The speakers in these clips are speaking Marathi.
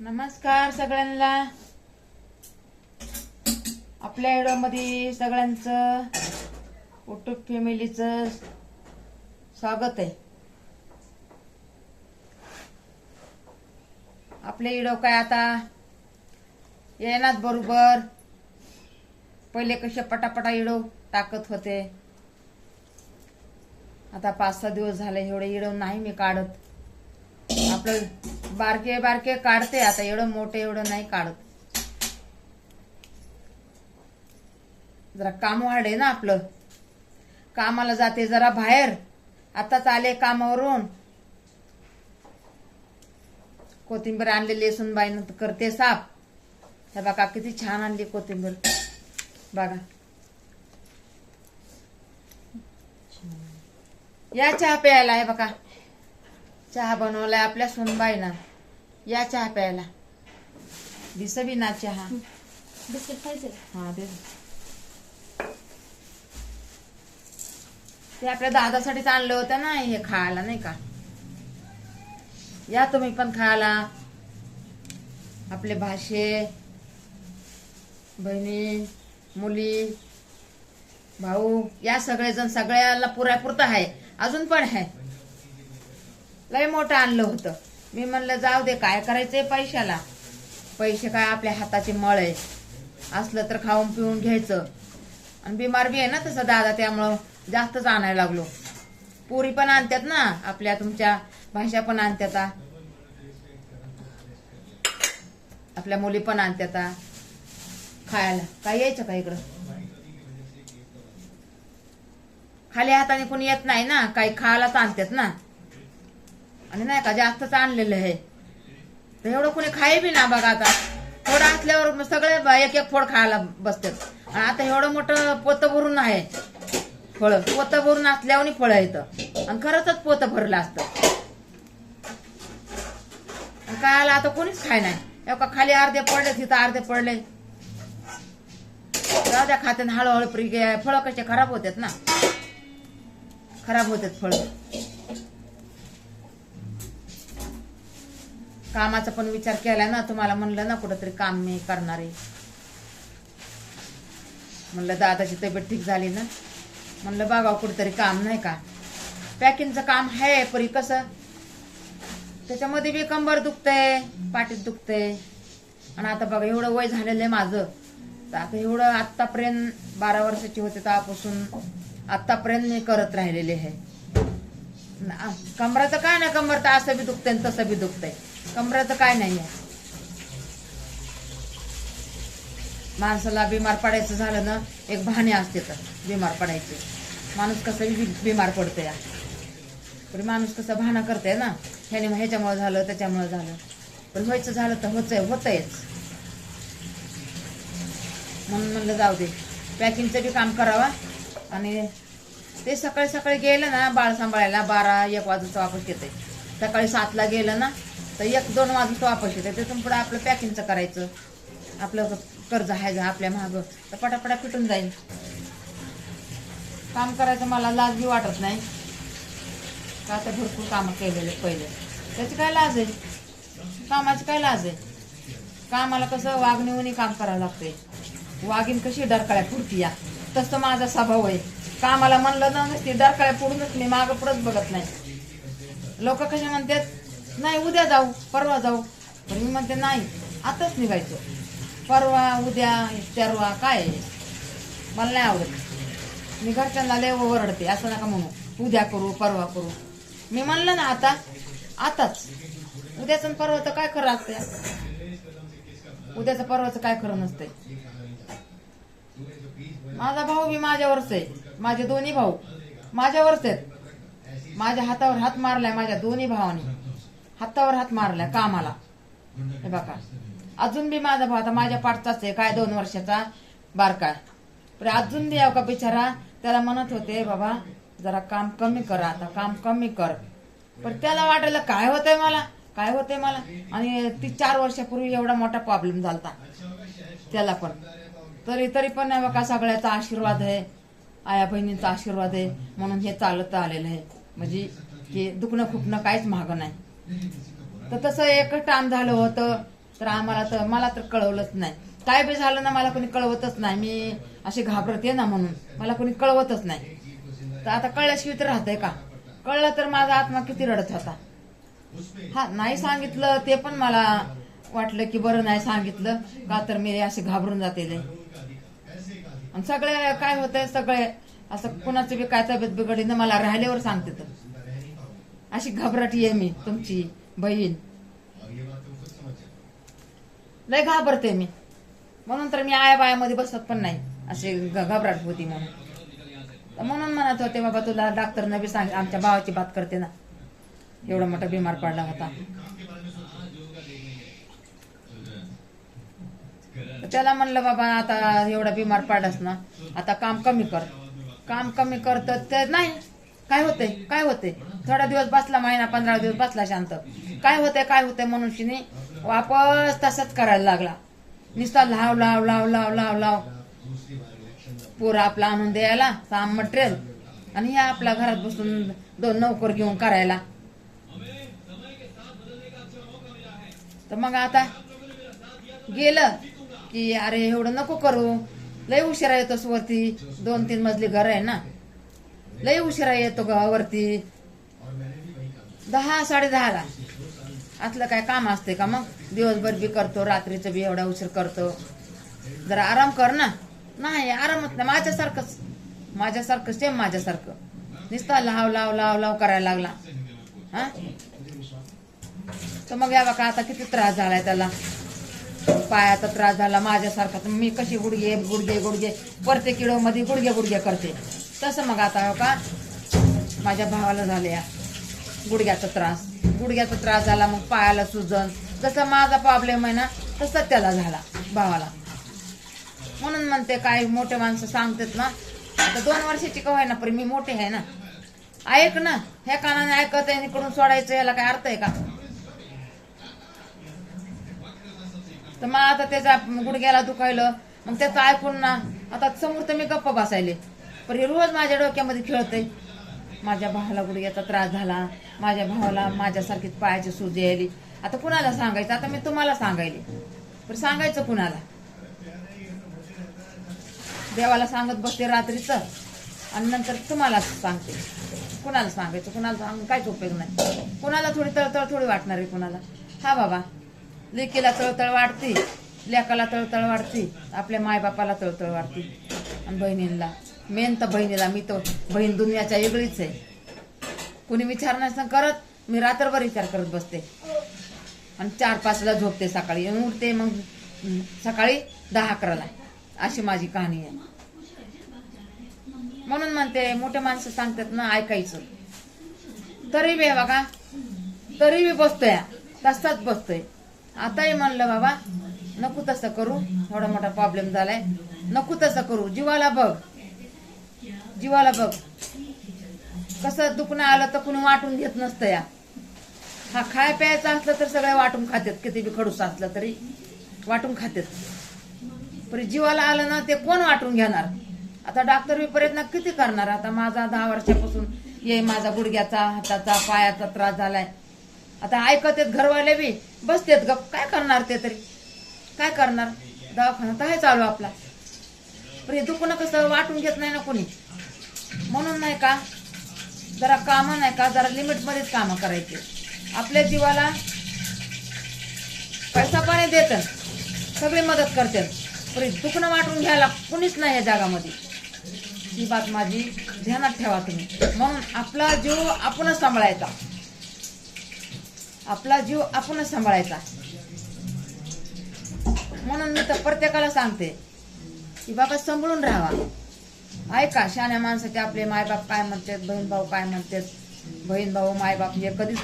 नमस्कार सगळ्यांना. आपल्या व्हिडिओमध्ये सगळ्यांचं युट्यूब फॅमिलीचं स्वागत आहे. आपले व्हिडिओ काय आता येणार बरोबर. पहिले कसे पटापटा व्हिडिओ टाकत होते. आता 5-6 दिवस झाले एवढे व्हिडिओ नाही मी काढत. आपलं बारके बारके काढते आता, एवढं मोठे एवढं नाही काढत. जरा काम वाढे ना आपलं. कामाला जाते जरा बाहेर. आताच आले कामावरून. कोथिंबीर आणलेली सुनबाईनं करते साफ. हे बघा किती छान आणली कोथिंबीर बघा. या चहा प्यायला आहे बघा. चहा बनवलाय आपल्या सुनबाईनं. या चहा प्यायला. दिसबी ना चहा. बिस्किट खायचे. हा दे. ते आपल्या दादासाठीच आणलं होतं ना हे खायला, नाही का. या तुम्ही पण खायला. आपले भाषे बहिणी मुली भाऊ या सगळेजण सगळ्याला पुऱ्यापुरतं आहे. अजून पण आहे. लय मोठं आणलं होतं. मी म्हणलं जाऊ दे, काय करायचंय पैशाला. पैसे काय आपल्या हाताची मळ आहे. असलं तर खाऊन पिऊन घ्यायचं. आणि बिमार बी आहे ना तसं दादा, त्यामुळं जास्तच आणायला लागलो. पुरी पण आणतात ना आपल्या, तुमच्या भाषा पण आणतात. आपल्या मुली पण आणतात खायला. काय यायचं का इकडं. खाली हाताने कोणी येत नाही ना, काही खायलाच आणतात ना. आणि नाही का जास्तच आणलेलं आहे तर एवढं कोणी खाई बी ना बघा. आता थोडं असल्यावर सगळे एक एक फोड खायला बसतात. आणि आता एवढं मोठं पोतं भरून आहे फळ. पोतं भरून असल्यावर फळं येतं. आणि खरंच पोतं भरलं असतं. खायला आता कोणीच खाय नाही. एका खाली अर्धे पडले, तिथं अर्धे पडले. राहत्या खात्यात हळूहळू फळं कसे खराब होतात ना. खराब होतात फळं. कामाचा पण विचार केला ना. तुम्हाला म्हणलं ना कुठंतरी काम मी करणारे. म्हणलं दादाची तब्येत ठीक झाली ना, म्हणलं बघा कुठेतरी काम, नाही का. पॅकिंगचं काम आहे परी कसं त्याच्यामध्ये बी कंबर दुखतंय, पाठीत दुखतंय. आणि आता बघा एवढं वय झालेलं आहे माझं. तर आता एवढं आतापर्यंत 12 वर्षाची होते तेव्हापासून आतापर्यंत मी करत राहिलेले आहे. कमराचं काय नाही. कमर तर असं बी दुखतंय तसं बी दुखतंय. कमराचं काय नाही आहे. माणसाला बिमार पडायचं झालं ना एक बहाणे असते तर बिमार पडायचे. माणूस कसं बिमार पडतंय. पण माणूस कसं बहाणा करतंय ना, ह्याने ह्याच्यामुळे झालं त्याच्यामुळे झालं. पण व्हायचं झालं तर होतंयच. म्हणून म्हणलं जाऊ दे, पॅकिंगचं बी काम करावा. आणि ते सकाळी सकाळी गेलं ना बाळ सांभाळायला 12-1 वाजता वापस येते. सकाळी 7ला गेलं ना तर 1-2 वाजता वापस येते. तिथून पुढे आपलं पॅकिंगचं करायचं. आपलं कर्ज आहे आपल्या मागं तर पटापटा फिटून जाईल. काम करायचं मला लाज बी वाटत नाही का. आता भरपूर कामं केलेले पहिले. त्याची काय लाज आहे. कामाची काय लाज आहे. कामाला कसं वागणीवनी काम करावं लागतंय. वागीन कशी डरकाळ्या पुढती या तसं माझा स्वभाव आहे. कामाला म्हणलं ना नसती डरकाळ्या पुढूनच मी मागं पुढंच बघत नाही. लोक कसे म्हणतात नाही उद्या जाऊ परवा जाऊ. पण मी म्हणते नाही आताच निघायचं. परवा उद्या परवा काय मला नाही आवडत. मी घरच्यांना लय ओरडते असं नका म्हणू उद्या करू परवा करू. मी म्हणलं ना आताच. उद्याचं परवा तर काय खरं असतंय. उद्याचं परवाचं काय खरं नसतंय. माझा भाऊ बी माझ्यावरच आहे. माझे दोन्ही भाऊ माझ्यावरच आहेत. माझ्या हातावर हात मारलाय. माझ्या दोन्ही भावानी हातावर हात मारलाय कामाला. हे बघा अजून बी माझा भाऊ आता माझ्या पाठचाच आहे. काय 2 वर्षाचा बारका. पण अजून बी का बिचारा त्याला म्हणत होते बाबा जरा काम कमी कर, आता काम कमी कर. पण त्याला वाटायला काय होतंय मला. आणि ती 4 वर्षापूर्वी एवढा मोठा प्रॉब्लेम झालता त्याला पण. तरी पण नाही बघा सगळ्याचा आशीर्वाद आहे. आया बहिणींचा आशीर्वाद आहे म्हणून हे चालत आलेलं आहे. म्हणजे की दुखणं खुपणं काहीच महाग नाही. तर तसं एक टाइम झालं होतं तर मला तर कळवलंच नाही. काय बी झालं ना मला कोणी कळवतच नाही. मी अशी घाबरते ना म्हणून मला कोणी कळवतच नाही. तर आता कळल्याशिवाय तर राहतंय का? कळलं तर माझा आत्मा किती रडत होता. हा नाही सांगितलं ते पण मला वाटलं की बरं नाही सांगितलं का तर मी असे घाबरून जाते. आणि सगळे काय होतंय सगळे असं कुणाची बी काय तब्येत बिघडली ना मला राहिल्यावर सांगते. तर अशी घाबरटी आहे मी तुमची बहीण. लय घाबरते मी म्हणून तर मी आया बायामध्ये बसत पण नाही. असे घबराट होती म्हणून म्हणत होते बाबा तुला डॉक्टरनं बी सांग. आमच्या भावाची बात करते ना एवढा मोठा बिमार पडला होता. त्याला म्हणलं बाबा आता एवढा बिमार पडलास ना आता काम कमी कर तर ते नाही. काय होते थोडा दिवस बसला महिना 15 दिवस बसला शांत. काय होते मनुष्यनी वापस तसंच करायला लागला. नुसता लाव पोरं आपला आणून द्यायला काम मटेरियल आणि हे आपल्या घरात बसून 2 नोकर घेऊन करायला. तर मग आता गेलं की अरे एवढं नको करू. लय उशिरा येतोस वरती. 2-3 मजली घर आहे ना. लय उशिरा येतो वरती 10-10:30ला. असलं काय काम असते का मग? दिवसभर बी करतो रात्रीचं बी एवढा उशीर करतो. जरा आराम कर ना. नाही आरामच नाही. माझ्यासारखं सेम माझ्यासारखं नुसता लाव करायला लागला. हा तर मग या बघा आता किती त्रास झालाय त्याला. पायाचा त्रास झाला माझ्यासारखा. तर मी कशी गुडघे प्रत्येक किलो मध्ये गुडघे करते तसं मग आता हो का माझ्या भावाला झाले गुडघ्याचा त्रास झाला. मग पायाला सुजन जसं माझा प्रॉब्लेम आहे ना तसं त्याला झाला भावाला. म्हणून म्हणते काय मोठे माणसं सांगतात ना. आता 2 वर्षाची कवाय ना पण मी मोठे आहे ना. ऐक ना. ह्या कानाने ऐकत आहे इकडून सोडायचं याला काय अर्थ आहे का? तर मग आता त्याच्या गुडघ्याला दुखायलं मग त्याचं ऐकून ना आता समोर तर मी गप्प बसायले. पण हे रोज माझ्या डोक्यामध्ये खेळतंय. माझ्या भावाला गुडघ्याचा त्रास झाला. माझ्या भावाला माझ्यासारखीच पायाची सूज यायली. आता कुणाला सांगायचं? आता मी तुम्हाला सांगायले पण सांगायचं कुणाला? देवाला सांगत बसते रात्रीचं आणि नंतर तुम्हाला सांगते. कुणाला सांगायचं? कुणाला सांगून काहीच उपयोग नाही. कुणाला थोडी तळतळ थोडी वाटणार आहे कुणाला? हा बाबा लेकीला तळतळ वाटते, लेकाला तळतळ वाटते, आपल्या मायबापाला तळतळ वाटते आणि बहिणींना मेन तर बहिणीला. मी तर बहीण दुनियाच्या वेगळीच आहे. कुणी विचार नाही करत. मी रात्रभर विचार करत बसते आणि 4-5ला झोपते. सकाळी उठते मग सकाळी 10-11ला. अशी माझी कहाणी आहे. म्हणून म्हणते मोठे माणसं सांगतात ना ऐकायचं. तरी बी बघा तरी बी बसतोय तसाच बसतोय. आताही म्हणलं बाबा नको तसं करू. थोडा मोठा प्रॉब्लेम झालाय नको तसं करू. जीवाला बघ कसं दुखणं आलं तर कुणी वाटून घेत नसतं या. हा खाय प्यायचं असलं तर सगळे वाटून खातात. किती बी खडूस असलं तरी वाटून खातात. पण जीवाला आलं ना ते कोण वाटून घेणार? आता डॉक्टर बी प्रयत्न किती करणार? आता माझा 10 वर्षापासून माझा गुडघ्याचा हाताचा पायाचा त्रास झालाय. आता ऐकत आहेत घरवाले बी बसतेत गप. काय करणार ते तरी? काय करणार? दवाखाना तर आहे चालू आपला. पण हे दुखणं कसं वाटून घेत नाही ना कोणी. म्हणून नाही का जरा कामं नाही का जरा लिमिटमध्येच कामं करायचे. आपल्या जीवाला पैसा पाणी देतात सगळी मदत करतात पण दुखणं वाटून घ्यायला कुणीच नाही या जगामध्ये. ही बात माझी ध्यानात ठेवा तुम्ही. म्हणून आपला जीव आपणच सांभाळायचा. म्हणून मी तर प्रत्येकाला सांगते की बाबा सांभाळून राहावा. ऐका शहाण्या माणसाचे आपले मायबाप काय म्हणतात, बहीण भाऊ काय म्हणतात. बहीण भाऊ मायबाप हे कधीच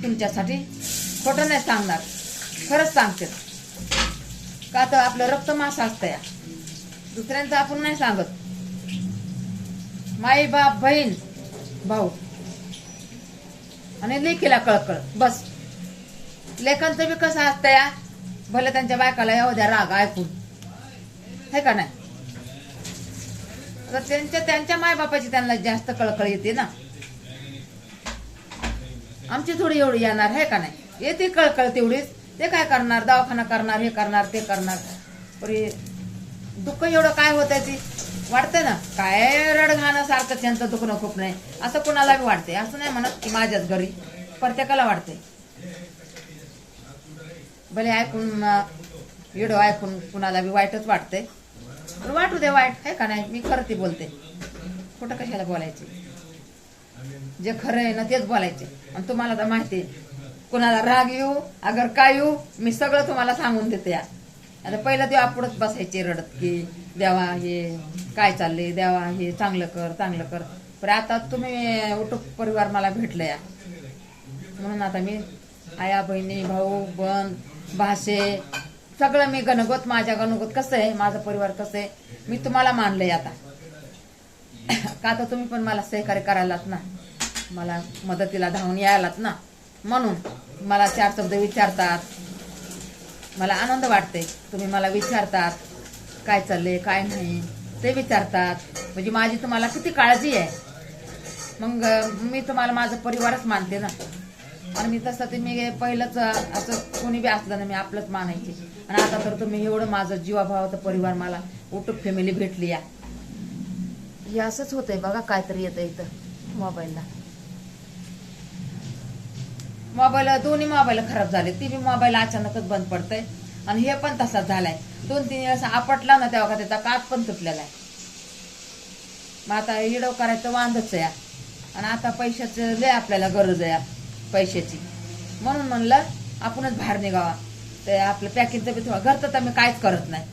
तुमच्यासाठी खोटं नाही सांगणार. खरंच सांगतात. का तर आपलं रक्त मासा असतं या. दुसऱ्यांचं आपण नाही सांगत. माई बाप बहीण भाऊ आणि लेकीला कळकळ बस. लेकांचं बी कसं असतं या भले त्यांच्या बायकाला येऊ द्या राग ऐकून हे का नाही. त्यांच्या मायबापाची त्यांना जास्त कळकळ येते ना. आमची थोडी एवढी येणार आहे का नाही. येते कळकळ तेवढीच ते काय करणार, दवाखाना करणार, हे करणार, ते करणार. परी दुःख एवढं काय होतंय ती वाटतंय ना, काय रडघाणं सारखं त्यांचं दुखणं खूप नाही असं कुणाला बी वाटते. असं नाही म्हणत की माझ्याच घरी, प्रत्येकाला वाटते. भले ऐकून व्हिडिओ ऐकून कुणाला बी वाईटच वाटते, पण वाटू दे वाईट, आहे का नाही. मी खरं ती बोलते, खोटं कशाला बोलायचे. जे खरं आहे ना तेच बोलायचे. आणि तुम्हाला तर माहिती आहे, कुणाला राग येऊ अगर काय येऊ, मी सगळं तुम्हाला सांगून देते. आता पहिलं देवा पुढंच बसायचे रडत की देवा हे काय चाललंय, देवा हे चांगलं कर, चांगलं कर. पण आता तुम्ही उटुक परिवार मला भेटलं या, म्हणून आता मी आया बहिणी भाऊ बन भाषे सगळं मी गणगोत, माझ्या गणगोत कसं आहे, माझं परिवार कसं आहे, मी तुम्हाला मानलंय आता. का तर तुम्ही पण मला सहकार्य करायलात ना, मला मदतीला धावून यायलात ना, म्हणून मला 4 शब्द विचारतात. मला आनंद वाटते, तुम्ही मला विचारतात काय चाललंय काय नाही ते विचारतात. म्हणजे माझी तुम्हाला किती काळजी आहे. मग मी तुम्हाला माझं परिवारच मानते ना. आणि मी तसं ते मी पहिलंच असं कोणी बी असलं ना मी आपलंच मानायचे. आणि आता तर तुम्ही एवढं माझं जीवाभावाचं परिवार मला युट्यूब फॅमिली भेटली या. हे असंच होतंय बघा, काहीतरी येतं इथं मोबाईलला. मोबाईल दोन्ही मोबाईल खराब झाले. ती बी मोबाईल अचानकच बंद पडतंय आणि हे पण तसाच झालाय. 2-3 वेळेस आपटला ना तेव्हा त्याचा काच पण तुटलेला आहे. मग आता हिडव करायचं वांदच आहे. आणि आता पैशाचं लय आपल्याला गरज आहे पैशाची, म्हणून म्हणलं आपणच बाहेर निघावा. ते आपलं पॅकिंगचं बी थोडं घरचं तर मी काहीच करत नाही.